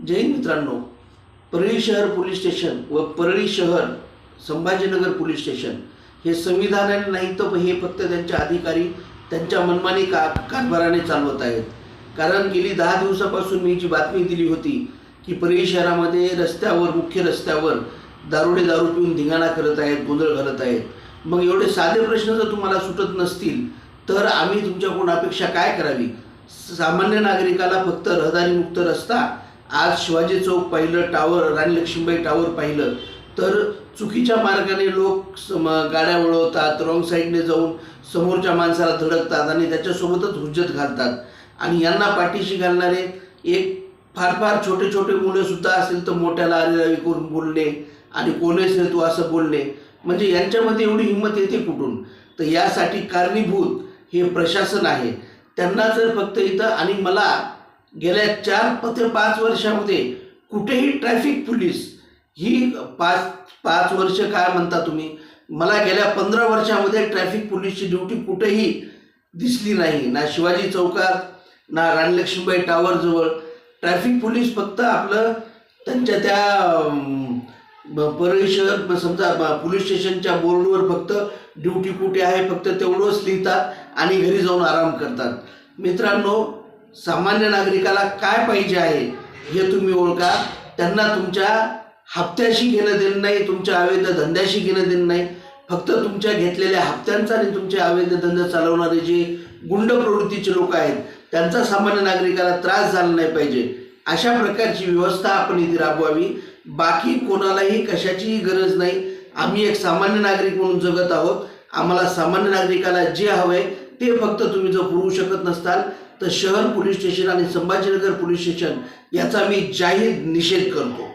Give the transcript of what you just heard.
जय हिंद मित्रांनो, परळी शहर police station व परळी शहर संभाजीनगर पोलीस स्टेशन हे संविधानाने नाही तर हे फक्त त्यांचे अधिकारी त्यांच्या मनमानी कारभाराने चालवत आहेत. कारण गेली 10 दिवसापासून मी जी बातमी दिली होती की परळी शहरामध्ये रस्त्यावर, मुख्य रस्त्यावर दारू पिऊन धिंगाणा करत आहेत, गोंधळ घालत आहेत. मग एवढे साधे प्रश्न जर तुम्हाला सुटत नसतील तर आम्ही तुमच्याकडून अपेक्षा काय करावी? सामान्य नागरिकाला फक्त रहदारीमुक्त रस्ता, आज शिवाजी चौक पाहिलं, टावर, राणी लक्ष्मीबाई टावर पाहिलं तर चुकीच्या मार्गाने लोक गाड्या वळवतात, रॉंग साईडने जाऊन समोरच्या माणसाला धडकतात आणि त्याच्यासोबतच हुज्जत घालतात. आणि यांना पाठीशी घालणारे एक फार छोटे छोटे मुलंसुद्धा असेल तर मोठ्याला अरेरावी करून बोलणे आणि कोणीच नाही तू असं बोलणे, म्हणजे यांच्यामध्ये एवढी हिंमत येते कुठून? तर यासाठी कारणीभूत हे प्रशासन आहे. त्यांना जर फक्त इथं, आणि मला गेल्या 4 ते 5 वर्षामध्ये कुठेही ट्रॅफिक पोलीस ही 5 वर्ष काय म्हणता तुम्ही, मला गेल्या 15 वर्षामध्ये ट्रॅफिक पोलीसची ड्युटी कुठेही दिसली नाही. ना शिवाजी चौकात, ना राणी लक्ष्मीबाई टावरजवळ. ट्रॅफिक पोलीस फक्त आपलं त्यांच्या त्या परळी शहर समजा पोलीस स्टेशनच्या बोर्डवर फक्त ड्युटी कुठे आहे फक्त तेवढंच लिहितात आणि घरी जाऊन आराम करतात. मित्रांनो, सामान्य नागरिकाला काय पाहिजे आहे हे तुम्ही ओळखा. त्यांना तुमच्या हप्त्याशी घेणं देणं नाही, तुमच्या अवैध धंद्याशी घेणं देणं नाही. फक्त तुमच्या घेतलेल्या हप्त्यांचा आणि तुमचे अवैध धंदे चालवणारे जे गुंड प्रवृत्तीचे लोक आहेत त्यांचा सामान्य नागरिकाला त्रास झाला नाही पाहिजे, अशा प्रकारची व्यवस्था आपण इथे राबवावी. बाकी कोणालाही कशाचीही गरज नाही. आम्ही एक सामान्य नागरिक म्हणून जगत आहोत. आम्हाला सामान्य नागरिकाला जे हवंय ते फक्त तुम्ही जर पुरवू शकत नसताल तर शहर पोलीस स्टेशन आणि संभाजीनगर पोलीस स्टेशन याचा मी जाहीर निषेध करतो.